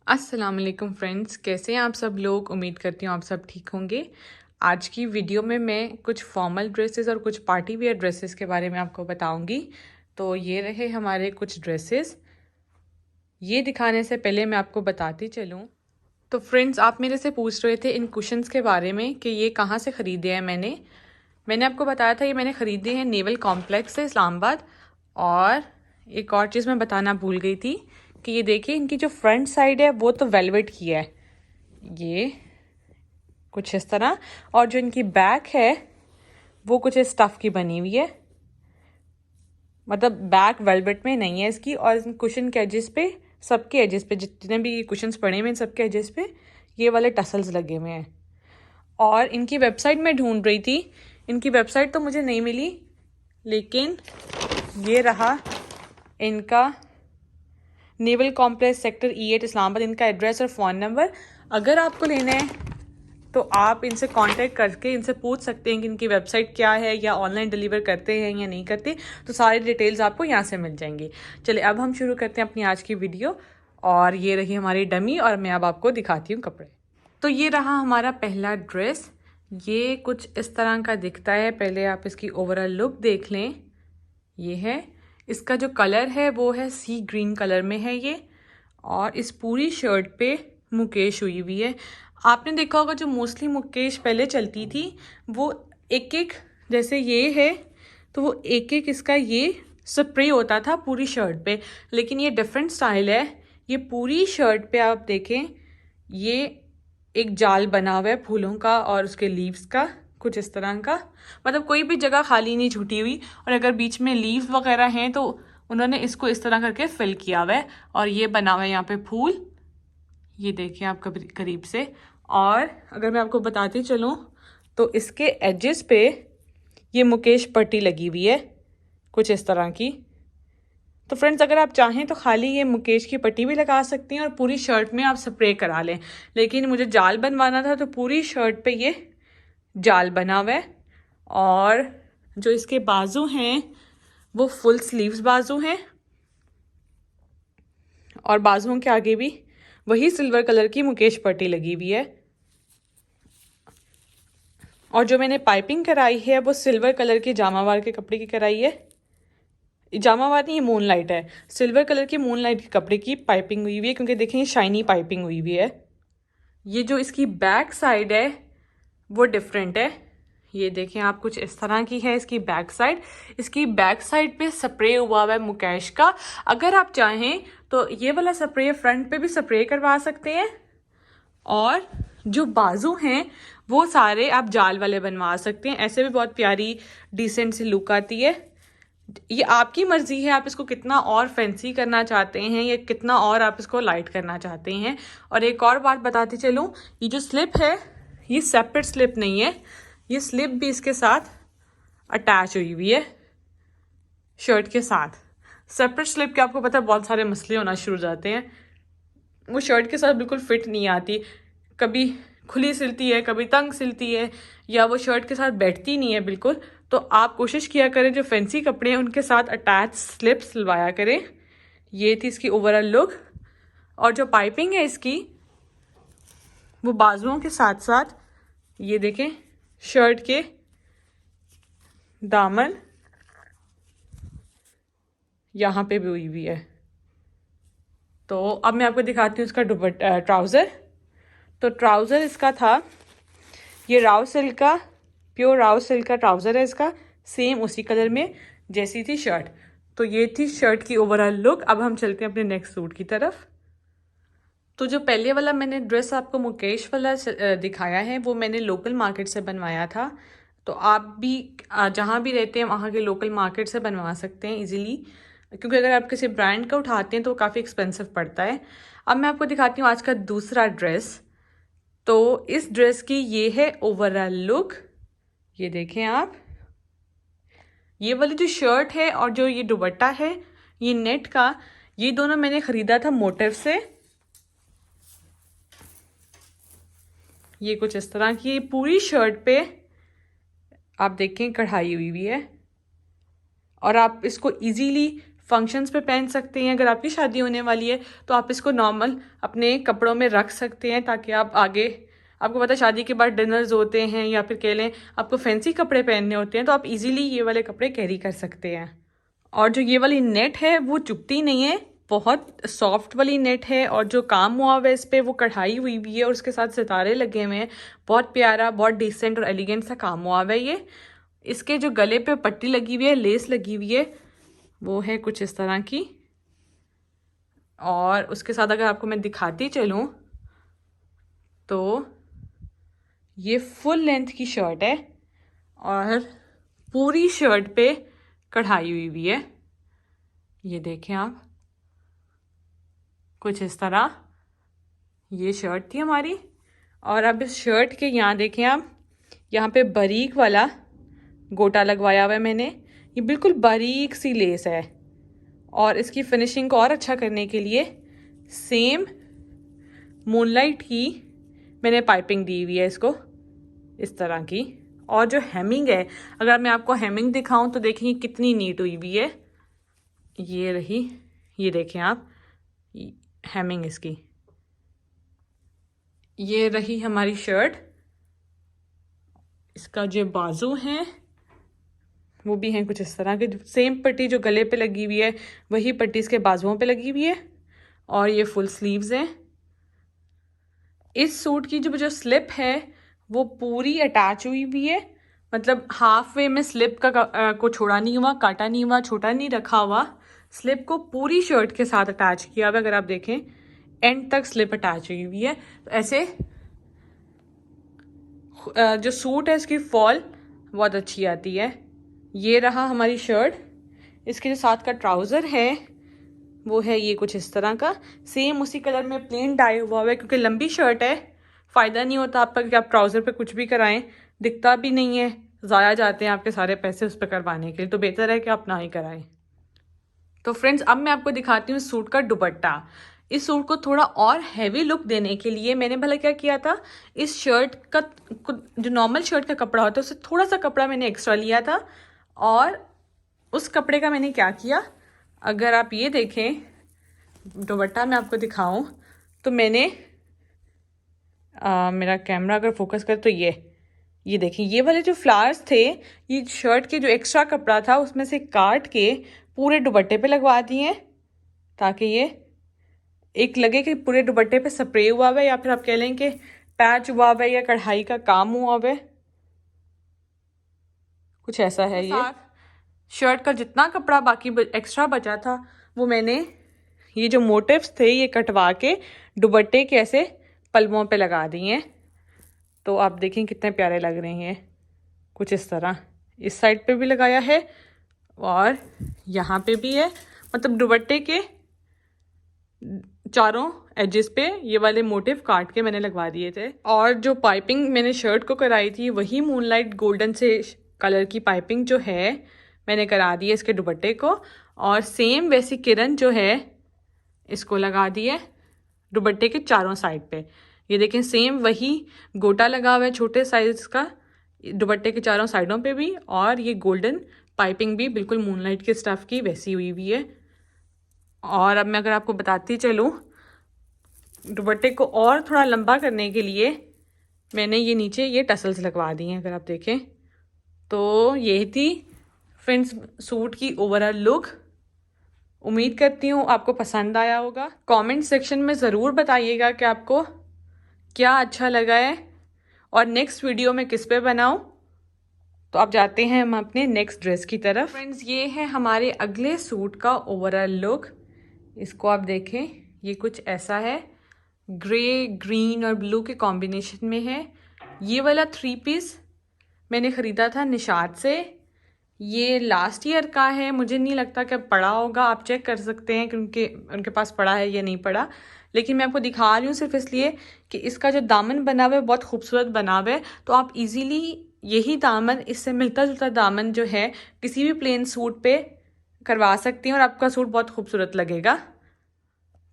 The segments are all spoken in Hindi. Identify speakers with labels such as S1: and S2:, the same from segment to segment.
S1: अस्सलाम वालेकुम फ्रेंड्स, कैसे हैं आप सब लोग। उम्मीद करती हूँ आप सब ठीक होंगे। आज की वीडियो में मैं कुछ फॉर्मल ड्रेसेस और कुछ पार्टी वेयर ड्रेसेस के बारे में आपको बताऊंगी। तो ये रहे हमारे कुछ ड्रेसेस। ये दिखाने से पहले मैं आपको बताती चलूँ, तो फ्रेंड्स आप मेरे से पूछ रहे थे इन कुशन्स के बारे में कि ये कहाँ से ख़रीदे हैं। मैंने आपको बताया था ये मैंने ख़रीदे हैं नेवल कॉम्प्लेक्स से, इस्लामाबाद। और एक और चीज़ मैं बताना भूल गई थी कि ये देखिए इनकी जो फ्रंट साइड है वो तो वेलवेट की है, ये कुछ इस तरह। और जो इनकी बैक है वो कुछ इस स्टफ़ की बनी हुई है, मतलब बैक वेलवेट में नहीं है इसकी। और कुशन के एजेस पे, सबके एजेस पे, जितने भी कुशन्स पड़े हुए हैं सबके एजेस पे ये वाले टसल्स लगे हुए हैं। और इनकी वेबसाइट मैं ढूंढ रही थी, इनकी वेबसाइट तो मुझे नहीं मिली, लेकिन ये रहा इनका naval complex sector E8 Islamabad, इनका एड्रेस और फ़ोन नंबर। अगर आपको लेना है तो आप इनसे कांटेक्ट करके इनसे पूछ सकते हैं कि इनकी वेबसाइट क्या है, या ऑनलाइन डिलीवर करते हैं या नहीं करते। तो सारी डिटेल्स आपको यहाँ से मिल जाएंगी। चलिए अब हम शुरू करते हैं अपनी आज की वीडियो। और ये रही हमारी डमी, और मैं अब आपको दिखाती हूँ कपड़े। तो ये रहा हमारा पहला ड्रेस। ये कुछ इस तरह का दिखता है। पहले आप इसकी ओवरऑल लुक देख लें। ये है, इसका जो कलर है वो है सी ग्रीन कलर में है ये। और इस पूरी शर्ट पे मुकेश हुई हुई है। आपने देखा होगा जो मोस्टली मुकेश पहले चलती थी वो एक एक, जैसे ये है तो वो एक एक इसका ये स्प्रे होता था पूरी शर्ट पे, लेकिन ये डिफरेंट स्टाइल है। ये पूरी शर्ट पे आप देखें, ये एक जाल बना हुआ है फूलों का और उसके लीव्स का, कुछ इस तरह का। मतलब कोई भी जगह खाली नहीं छूटी हुई, और अगर बीच में लीव्स वगैरह हैं तो उन्होंने इसको इस तरह करके फिल किया हुआ है। और ये बना हुआ है यहाँ पे फूल, ये देखिए आप करीब से। और अगर मैं आपको बताती चलूँ तो इसके एजेस पे ये मुकेश पट्टी लगी हुई है कुछ इस तरह की। तो फ्रेंड्स अगर आप चाहें तो खाली ये मुकेश की पट्टी भी लगा सकती हैं और पूरी शर्ट में आप स्प्रे करा लें, लेकिन मुझे जाल बनवाना था तो पूरी शर्ट पे ये जाल बना हुआ है। और जो इसके बाजू हैं वो फुल स्लीव्स बाजू हैं, और बाजुओं के आगे भी वही सिल्वर कलर की मुकेश पट्टी लगी हुई है। और जो मैंने पाइपिंग कराई है वो सिल्वर कलर की जामावार के कपड़े की कराई है। जामावार नहीं, ये मूनलाइट है, सिल्वर कलर की मूनलाइट के कपड़े की पाइपिंग हुई हुई है, क्योंकि देखें ये शाइनी पाइपिंग हुई हुई है। ये जो इसकी बैक साइड है वो डिफरेंट है। ये देखें आप, कुछ इस तरह की है इसकी बैक साइड। इसकी बैक साइड पे स्प्रे हुआ हुआ है मुकेश का। अगर आप चाहें तो ये वाला स्प्रे फ्रंट पे भी स्प्रे करवा सकते हैं। और जो बाजू हैं वो सारे आप जाल वाले बनवा सकते हैं, ऐसे भी बहुत प्यारी डिसेंट सी लुक आती है। ये आपकी मर्जी है, आप इसको कितना और फैंसी करना चाहते हैं या कितना और आप इसको लाइट करना चाहते हैं। और एक और बात बताती चलूँ, ये जो स्लिप है ये सेपरेट स्लिप नहीं है, ये स्लिप भी इसके साथ अटैच हुई हुई है शर्ट के साथ। सेपरेट स्लिप के आपको पता है बहुत सारे मसले होना शुरू हो जाते हैं, वो शर्ट के साथ बिल्कुल फिट नहीं आती, कभी खुली सिलती है कभी तंग सिलती है, या वो शर्ट के साथ बैठती नहीं है बिल्कुल। तो आप कोशिश किया करें जो फैंसी कपड़े हैं उनके साथ अटैच स्लिप सिलवाया करें। ये थी इसकी ओवरऑल लुक। और जो पाइपिंग है इसकी वो बाजुओं के साथ साथ, ये देखें शर्ट के दामन यहाँ पे भी हुई हुई है। तो अब मैं आपको दिखाती हूँ इसका ट्राउज़र। तो ट्राउज़र इसका था, ये राव सिल्क का, प्योर राव सिल्क का ट्राउज़र है इसका, सेम उसी कलर में जैसी थी शर्ट। तो ये थी शर्ट की ओवरऑल लुक। अब हम चलते हैं अपने नेक्स्ट सूट की तरफ। तो जो पहले वाला मैंने ड्रेस आपको मुकेश वाला दिखाया है वो मैंने लोकल मार्केट से बनवाया था। तो आप भी जहाँ भी रहते हैं वहाँ के लोकल मार्केट से बनवा सकते हैं इजीली, क्योंकि अगर आप किसी ब्रांड का उठाते हैं तो काफ़ी एक्सपेंसिव पड़ता है। अब मैं आपको दिखाती हूँ आज का दूसरा ड्रेस। तो इस ड्रेस की ये है ओवरऑल लुक, ये देखें आप। ये वाली जो शर्ट है और जो ये दुपट्टा है ये नेट का, ये दोनों मैंने ख़रीदा था मोटिव से। ये कुछ इस तरह की पूरी शर्ट पे आप देखें कढ़ाई हुई हुई है, और आप इसको इजीली फंक्शंस पे पहन सकते हैं। अगर आपकी शादी होने वाली है तो आप इसको नॉर्मल अपने कपड़ों में रख सकते हैं, ताकि आप आगे, आपको पता है शादी के बाद डिनर्स होते हैं या फिर कह लें आपको फैंसी कपड़े पहनने होते हैं, तो आप इजीली ये वाले कपड़े कैरी कर सकते हैं। और जो ये वाली नेट है वो चुभती नहीं है, बहुत सॉफ्ट वाली नेट है, और जो काम हुआ हुआ है इस पर वो कढ़ाई हुई भी है और उसके साथ सितारे लगे हुए हैं। बहुत प्यारा, बहुत डिसेंट और एलिगेंट सा काम हुआ हुआ है ये। इसके जो गले पे पट्टी लगी हुई है, लेस लगी हुई है, वो है कुछ इस तरह की। और उसके साथ अगर आपको मैं दिखाती चलूँ तो ये फुल लेंथ की शर्ट है और पूरी शर्ट पे कढ़ाई हुई हुई है। ये देखें आप, कुछ इस तरह ये शर्ट थी हमारी। और अब इस शर्ट के यहाँ देखें आप, यहाँ पे बारीक वाला गोटा लगवाया हुआ है मैंने। ये बिल्कुल बारीक सी लेस है, और इसकी फिनिशिंग को और अच्छा करने के लिए सेम मूनलाइट की मैंने पाइपिंग दी हुई है इसको, इस तरह की। और जो हेमिंग है, अगर मैं आपको हेमिंग दिखाऊं तो देखिए कितनी नीट हुई हुई है। ये रही, ये देखें आप हेमिंग इसकी। ये रही हमारी शर्ट। इसका जो बाजू है वो भी है कुछ इस तरह के। सेम पट्टी जो गले पे लगी हुई है वही पट्टी इसके बाजुओं पे लगी हुई है, और ये फुल स्लीव्स हैं। इस सूट की जो स्लिप है वो पूरी अटैच हुई हुई है, मतलब हाफ वे में स्लिप का को छोड़ा नहीं हुआ, काटा नहीं हुआ, छोटा नहीं रखा हुआ। स्लिप को पूरी शर्ट के साथ अटैच किया हुआ। अगर आप देखें एंड तक स्लिप अटैच हुई हुई है। तो ऐसे जो सूट है इसकी फॉल बहुत अच्छी आती है। ये रहा हमारी शर्ट। इसके जो साथ का ट्राउज़र है वो है ये कुछ इस तरह का, सेम उसी कलर में प्लेन डाई हुआ है। क्योंकि लंबी शर्ट है, फ़ायदा नहीं होता आपका कि आप ट्राउज़र पे कुछ भी कराएं, दिखता भी नहीं है, ज़ाया जाते हैं आपके सारे पैसे उस पर करवाने के लिए। तो बेहतर है कि आप ना ही कराएं। तो फ्रेंड्स, अब मैं आपको दिखाती हूँ सूट का दुपट्टा। इस सूट को थोड़ा और हैवी लुक देने के लिए मैंने भला क्या किया था, इस शर्ट का जो नॉर्मल शर्ट का कपड़ा होता है उससे थोड़ा सा कपड़ा मैंने एक्स्ट्रा लिया था। और उस कपड़े का मैंने क्या किया, अगर आप ये देखें दुपट्टा मैं आपको दिखाऊं तो मैंने मेरा कैमरा अगर फोकस करे तो ये देखिए, ये वाले जो फ्लावर्स थे ये शर्ट के जो एक्स्ट्रा कपड़ा था उसमें से काट के पूरे दुपट्टे पे लगवा दिए हैं, ताकि ये एक लगे कि पूरे दुपट्टे पे स्प्रे हुआ हुआ है, या फिर आप कह लें कि पैच हुआ हुआ है या कढ़ाई का काम हुआ हुआ है, कुछ ऐसा है। ये शर्ट का जितना कपड़ा बाकी एक्स्ट्रा बचा था वो मैंने ये जो मोटिव्स थे ये कटवा के दुपट्टे के ऐसे पल्लवों पे लगा दिए हैं। तो आप देखें कितने प्यारे लग रहे हैं, कुछ इस तरह। इस साइड पे भी लगाया है और यहाँ पे भी है, मतलब दुपट्टे के चारों एजेस पे ये वाले मोटिव काट के मैंने लगवा दिए थे। और जो पाइपिंग मैंने शर्ट को कराई थी वही मूनलाइट गोल्डन से कलर की पाइपिंग जो है मैंने करा दी है इसके दुपट्टे को, और सेम वैसी किरण जो है इसको लगा दी है दुपट्टे के चारों साइड पे। ये देखें सेम वही गोटा लगा हुआ है छोटे साइज का दुपट्टे के चारों साइडों पे भी, और ये गोल्डन पाइपिंग भी बिल्कुल मूनलाइट के स्टफ की वैसी हुई हुई है। और अब मैं अगर आपको बताती चलूँ, दुपट्टे को और थोड़ा लंबा करने के लिए मैंने ये नीचे ये टसल्स लगवा दी हैं। अगर आप देखें तो यही थी फ्रेंड्स सूट की ओवरऑल लुक। उम्मीद करती हूँ आपको पसंद आया होगा। कमेंट सेक्शन में ज़रूर बताइएगा कि आपको क्या अच्छा लगा है और नेक्स्ट वीडियो में किस पे बनाऊँ। तो आप जाते हैं हम अपने नेक्स्ट ड्रेस की तरफ। फ्रेंड्स, ये है हमारे अगले सूट का ओवरऑल लुक। इसको आप देखें, ये कुछ ऐसा है, ग्रे ग्रीन और ब्लू के कॉम्बिनेशन में है। ये वाला 3 पीस मैंने ख़रीदा था निशात से, ये लास्ट ईयर का है, मुझे नहीं लगता कि पड़ा होगा, आप चेक कर सकते हैं क्योंकि उनके पास पड़ा है या नहीं पड़ा। लेकिन मैं आपको दिखा रही हूँ सिर्फ इसलिए कि इसका जो दामन बना हुआ है बहुत खूबसूरत बना हुआ है, तो आप इजीली यही दामन, इससे मिलता जुलता दामन जो है किसी भी प्लेन सूट पे करवा सकती हैं और आपका सूट बहुत खूबसूरत लगेगा।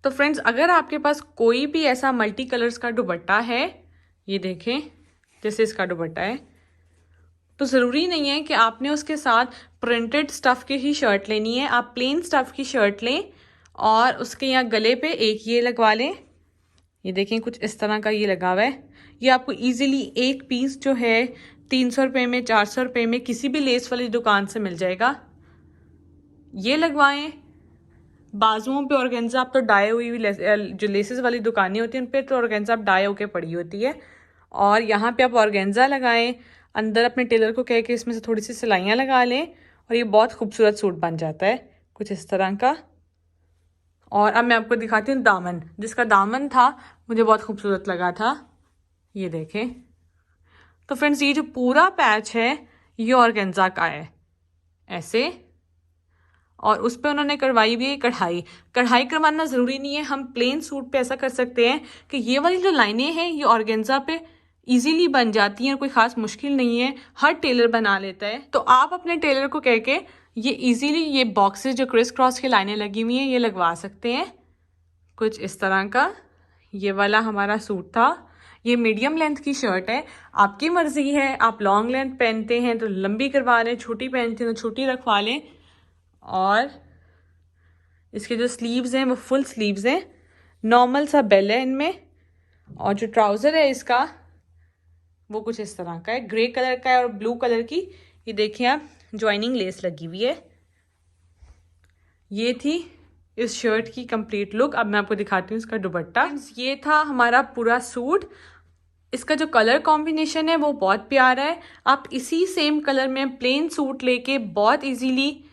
S1: तो फ्रेंड्स, अगर आपके पास कोई भी ऐसा मल्टी कलर्स का दुपट्टा है, ये देखें जैसे इसका दुपट्टा है, तो ज़रूरी नहीं है कि आपने उसके साथ प्रिंटेड स्टफ़ की ही शर्ट लेनी है। आप प्लेन स्टफ़ की शर्ट लें और उसके यहाँ गले पे एक ये लगवा लें। ये देखें कुछ इस तरह का ये लगा हुआ है। ये आपको इजीली एक पीस जो है 300 रुपये में, 400 रुपये में किसी भी लेस वाली दुकान से मिल जाएगा। ये लगवाएं। बाजुओं पे ऑर्गेन्जा आप तो डाई हुई जो लेसेस वाली दुकानें होती हैं उन पे तो ऑर्गेन्जा आप डाई होके पड़ी होती है। और यहाँ पे आप ऑर्गेन्जा लगाएं। अंदर अपने टेलर को कह के इसमें से थोड़ी सी सिलाइयाँ लगा लें और ये बहुत खूबसूरत सूट बन जाता है कुछ इस तरह का। और अब मैं आपको दिखाती हूँ दामन। जिसका दामन था मुझे बहुत खूबसूरत लगा था, ये देखें। तो फ्रेंड्स ये जो पूरा पैच है ये ऑर्गेन्जा का है ऐसे, और उस पर उन्होंने करवाई हुई है कढ़ाई। कढ़ाई करवाना ज़रूरी नहीं है, हम प्लेन सूट पे ऐसा कर सकते हैं कि ये वाली जो लाइनें हैं ये ऑर्गेन्जा पे इजीली बन जाती हैं, कोई ख़ास मुश्किल नहीं है, हर टेलर बना लेता है। तो आप अपने टेलर को कह के ये इजीली ये बॉक्सेस जो क्रिस क्रॉस की लाइनें लगी हुई हैं ये लगवा सकते हैं कुछ इस तरह का। ये वाला हमारा सूट था। ये मीडियम लेंथ की शर्ट है, आपकी मर्जी है, आप लॉन्ग लेंथ पहनते हैं तो लंबी करवा लें, छोटी पहनते हैं तो छोटी रखवा लें। और इसके जो स्लीव्स हैं वो फुल स्लीव्स हैं, नॉर्मल सा बेल है इनमें। और जो ट्राउज़र है इसका वो कुछ इस तरह का है, ग्रे कलर का है और ब्लू कलर की ये देखिए आप ज्वाइनिंग लेस लगी हुई है। ये थी इस शर्ट की कंप्लीट लुक। अब मैं आपको दिखाती हूँ इसका दुपट्टा। ये था हमारा पूरा सूट। इसका जो कलर कॉम्बिनेशन है वो बहुत प्यारा है। आप इसी सेम कलर में प्लेन सूट लेके बहुत इजीली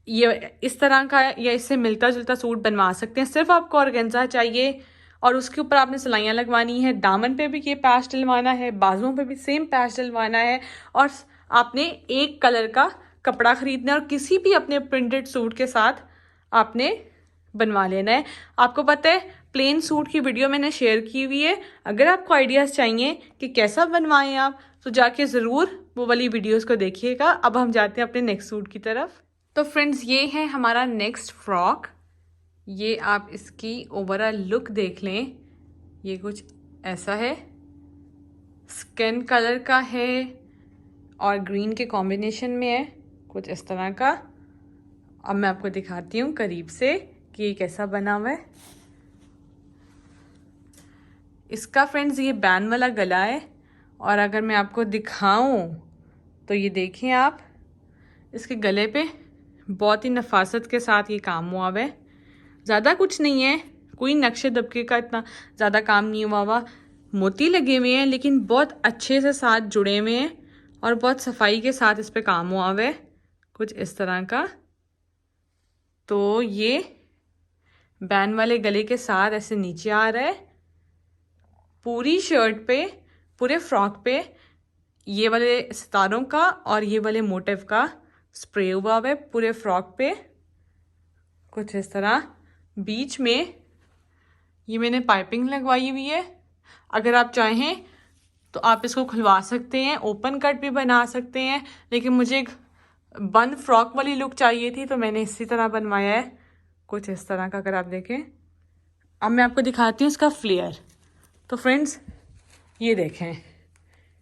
S1: ये इस तरह का या इससे मिलता जुलता सूट बनवा सकते हैं। सिर्फ आपको ऑर्गेन्जा चाहिए और उसके ऊपर आपने सिलाइयाँ लगवानी है। दामन पे भी ये पैच डलवाना है, बाजुओं पे भी सेम पैच डलवाना है और आपने एक कलर का कपड़ा खरीदना है और किसी भी अपने प्रिंटेड सूट के साथ आपने बनवा लेना है। आपको पता है प्लेन सूट की वीडियो मैंने शेयर की हुई है, अगर आपको आइडियाज़ चाहिए कि कैसा बनवाएं आप तो जाके ज़रूर वो वाली वीडियोस को देखिएगा। अब हम जाते हैं अपने नेक्स्ट सूट की तरफ। तो फ्रेंड्स ये है हमारा नेक्स्ट फ्रॉक। ये आप इसकी ओवरऑल लुक देख लें, ये कुछ ऐसा है, स्किन कलर का है और ग्रीन के कॉम्बिनेशन में है कुछ इस तरह का। अब मैं आपको दिखाती हूँ करीब से कि ये कैसा बना हुआ है। इसका फ्रेंड्स ये बैन वाला गला है और अगर मैं आपको दिखाऊं तो ये देखें आप, इसके गले पे बहुत ही नफासत के साथ ये काम हुआ हुआ है। ज़्यादा कुछ नहीं है, कोई नक्शे दबके का इतना ज़्यादा काम नहीं हुआ हुआ। मोती लगे हुए हैं लेकिन बहुत अच्छे से साथ जुड़े हुए हैं और बहुत सफाई के साथ इस पे काम हुआ हुआ है कुछ इस तरह का। तो ये बैन वाले गले के साथ ऐसे नीचे आ रहा है। पूरी शर्ट पे, पूरे फ्रॉक पे ये वाले सितारों का और ये वाले मोटिव का स्प्रे हुआ है पूरे फ्रॉक पे कुछ इस तरह। बीच में ये मैंने पाइपिंग लगवाई हुई है। अगर आप चाहें तो आप इसको खुलवा सकते हैं, ओपन कट भी बना सकते हैं, लेकिन मुझे एक बंद फ्रॉक वाली लुक चाहिए थी तो मैंने इसी तरह बनवाया है कुछ इस तरह का। अगर आप देखें, अब मैं आपको दिखाती हूँ इसका फ्लेयर। तो फ्रेंड्स ये देखें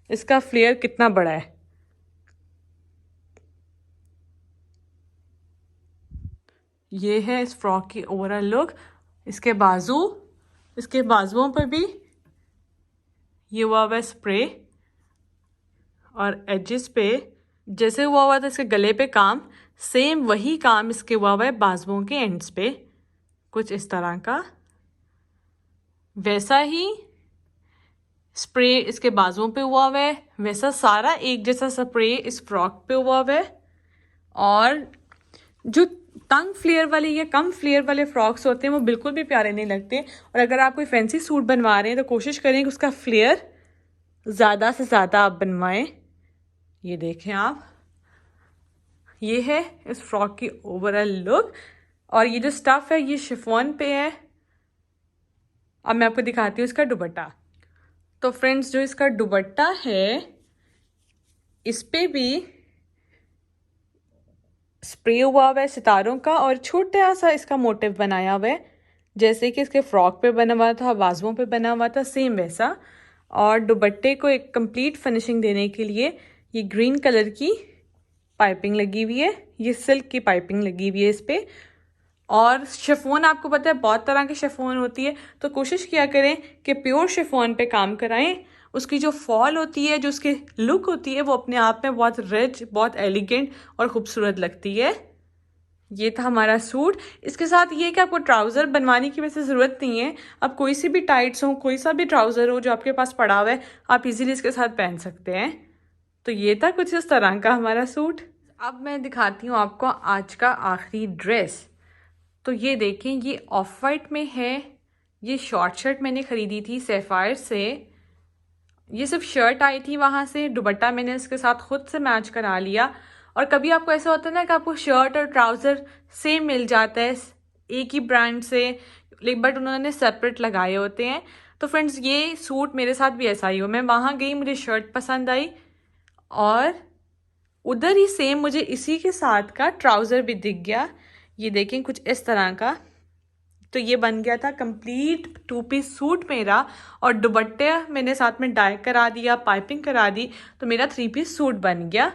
S1: इसका फ्लेयर कितना बड़ा है। ये है इस फ्रॉक की ओवरऑल लुक। इसके बाजुओं पर भी ये हुआ हुआ स्प्रे और एजेस पे जैसे हुआ हुआ था इसके गले पे काम, सेम वही काम इसके हुआ हुआ है बाजुओं के एंड्स पे कुछ इस तरह का। वैसा ही स्प्रे इसके बाजुओं पे हुआ हुआ है, वैसा सारा एक जैसा स्प्रे इस फ्रॉक पे हुआ हुआ है। और जो तंग फ्लेयर वाले या कम फ्लेयर वाले फ्रॉक्स होते हैं वो बिल्कुल भी प्यारे नहीं लगते। और अगर आप कोई फैंसी सूट बनवा रहे हैं तो कोशिश करें कि उसका फ्लेयर ज़्यादा से ज़्यादा आप बनवाएं। ये देखें आप, ये है इस फ्रॉक की ओवरऑल लुक। और ये जो स्टफ है ये शिफॉन पे है। अब मैं आपको दिखाती हूँ इसका दुपट्टा। तो फ्रेंड्स जो इसका दुपट्टा है इस पे भी स्प्रे हुआ हुआ है सितारों का और छोटा सा इसका मोटिव बनाया हुआ है, जैसे कि इसके फ्रॉक पे बना हुआ था, बाजुओं पे बना हुआ था, सेम वैसा। और दुपट्टे को एक कंप्लीट फिनिशिंग देने के लिए ये ग्रीन कलर की पाइपिंग लगी हुई है, ये सिल्क की पाइपिंग लगी हुई है इस पर। और शिफॉन आपको पता है बहुत तरह की शिफॉन होती है, तो कोशिश किया करें कि प्योर शिफॉन पे काम कराएं। उसकी जो फॉल होती है, जो उसकी लुक होती है, वो अपने आप में बहुत रिच, बहुत एलिगेंट और ख़ूबसूरत लगती है। ये था हमारा सूट। इसके साथ ये कि आपको ट्राउज़र बनवाने की वैसे ज़रूरत नहीं है। अब कोई सी भी टाइट्स हो, कोई सा भी ट्राउज़र हो जो आपके पास पड़ा हुआ है, आप इजीली इसके साथ पहन सकते हैं। तो ये था कुछ इस तरह का हमारा सूट। अब मैं दिखाती हूँ आपको आज का आखिरी ड्रेस। तो ये देखें, ये ऑफ वाइट में है। ये शॉर्ट शर्ट मैंने ख़रीदी थी सैफायर से। ये सिर्फ शर्ट आई थी वहाँ से, दुपट्टा मैंने इसके साथ खुद से मैच करा लिया। और कभी आपको ऐसा होता है ना कि आपको शर्ट और ट्राउज़र सेम मिल जाता है एक ही ब्रांड से, बट उन्होंने सेपरेट लगाए होते हैं। तो फ्रेंड्स, ये सूट मेरे साथ भी ऐसा ही हो। मैं वहाँ गई, मुझे शर्ट पसंद आई और उधर ही सेम मुझे इसी के साथ का ट्राउज़र भी दिख गया। ये देखें कुछ इस तरह का। तो ये बन गया था कंप्लीट 2 पीस सूट मेरा। और दुपट्टे मैंने साथ में डाई करा दिया, पाइपिंग करा दी, तो मेरा 3 पीस सूट बन गया।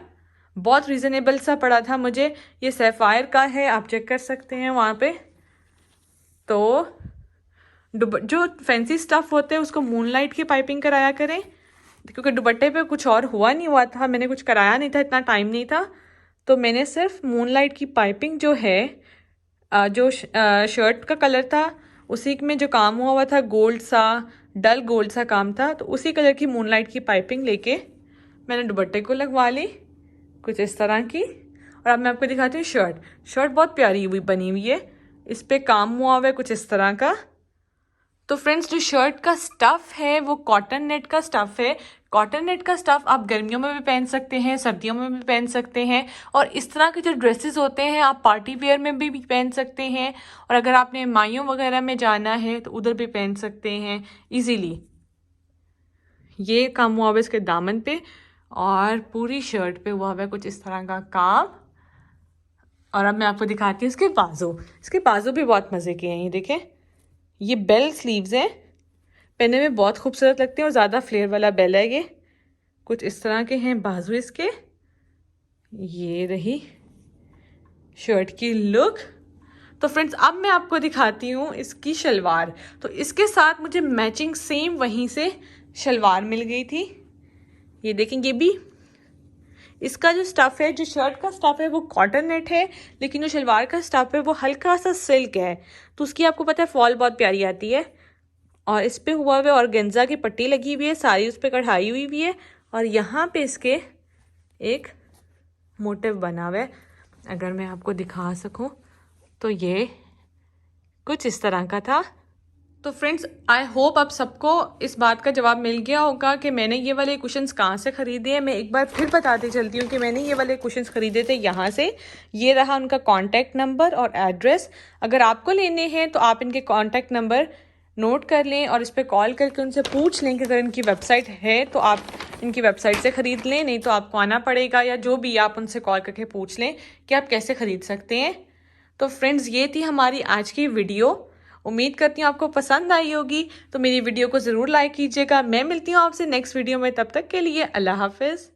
S1: बहुत रीज़नेबल सा पड़ा था मुझे। ये सैफायर का है, आप चेक कर सकते हैं वहाँ पे। तो जो फैंसी स्टफ़ होते हैं उसको मूनलाइट की पाइपिंग कराया करें, क्योंकि दुपट्टे पे कुछ और हुआ नहीं हुआ था, मैंने कुछ कराया नहीं था, इतना टाइम नहीं था। तो मैंने सिर्फ मूनलाइट की पाइपिंग जो है, जो शर्ट का कलर था उसी में जो काम हुआ था, गोल्ड सा, डल गोल्ड सा काम था, तो उसी कलर की मूनलाइट की पाइपिंग लेके मैंने दुपट्टे को लगवा ली कुछ इस तरह की। और अब मैं आपको दिखाती हूँ शर्ट बहुत प्यारी हुई बनी हुई है, इस पर काम हुआ हुआ है कुछ इस तरह का। तो फ्रेंड्स, जो शर्ट का स्टफ़ है वो कॉटन नेट का स्टफ़ है। कॉटन नेट का स्टफ़ आप गर्मियों में भी पहन सकते हैं, सर्दियों में भी पहन सकते हैं। और इस तरह के जो ड्रेसेस होते हैं आप पार्टी वेयर में भी पहन सकते हैं। और अगर आपने माइयों वगैरह में जाना है तो उधर भी पहन सकते हैं इजीली। ये काम हुआ हुआ इसके दामन पे और पूरी शर्ट पे हुआ हुआ कुछ इस तरह का काम। और अब मैं आपको दिखाती हूँ इसके बाजू भी बहुत मज़े के हैं। ये देखें, ये बेल स्लीव्स हैं, पहने में बहुत खूबसूरत लगते हैं और ज़्यादा फ्लेयर वाला बेल है। ये कुछ इस तरह के हैं बाजू इसके। ये रही शर्ट की लुक। तो फ्रेंड्स, अब मैं आपको दिखाती हूँ इसकी शलवार। तो इसके साथ मुझे मैचिंग सेम वहीं से शलवार मिल गई थी। ये देखेंगे, भी इसका जो स्टफ़ है, जो शर्ट का स्टफ़ है वो कॉटन नेट है, लेकिन जो शलवार का स्टफ़ है वो हल्का सा सिल्क है। तो उसकी आपको पता है फॉल बहुत प्यारी आती है। और इस पे हुआ हुआ ऑर्गेन्जा की पट्टी लगी हुई है, सारी उस पर कढ़ाई हुई हुई है। और यहाँ पे इसके एक मोटिव बना हुआ है, अगर मैं आपको दिखा सकूं तो ये कुछ इस तरह का था। तो फ्रेंड्स, आई होप आप सबको इस बात का जवाब मिल गया होगा कि मैंने ये वाले कुशन्स कहाँ से ख़रीदे हैं। मैं एक बार फिर बताती चलती हूँ कि मैंने ये वाले कुशन्स ख़रीदे थे यहाँ से। ये रहा उनका कॉन्टैक्ट नंबर और एड्रेस। अगर आपको लेने हैं तो आप इनके कॉन्टैक्ट नंबर नोट कर लें और इस पर कॉल करके उनसे पूछ लें कि अगर इनकी वेबसाइट है तो आप इनकी वेबसाइट से ख़रीद लें, नहीं तो आपको आना पड़ेगा, या जो भी आप उनसे कॉल करके पूछ लें कि आप कैसे ख़रीद सकते हैं। तो फ्रेंड्स, ये थी हमारी आज की वीडियो। उम्मीद करती हूँ आपको पसंद आई होगी। तो मेरी वीडियो को ज़रूर लाइक कीजिएगा। मैं मिलती हूँ आपसे नेक्स्ट वीडियो में, तब तक के लिए अल्लाह हाफिज़।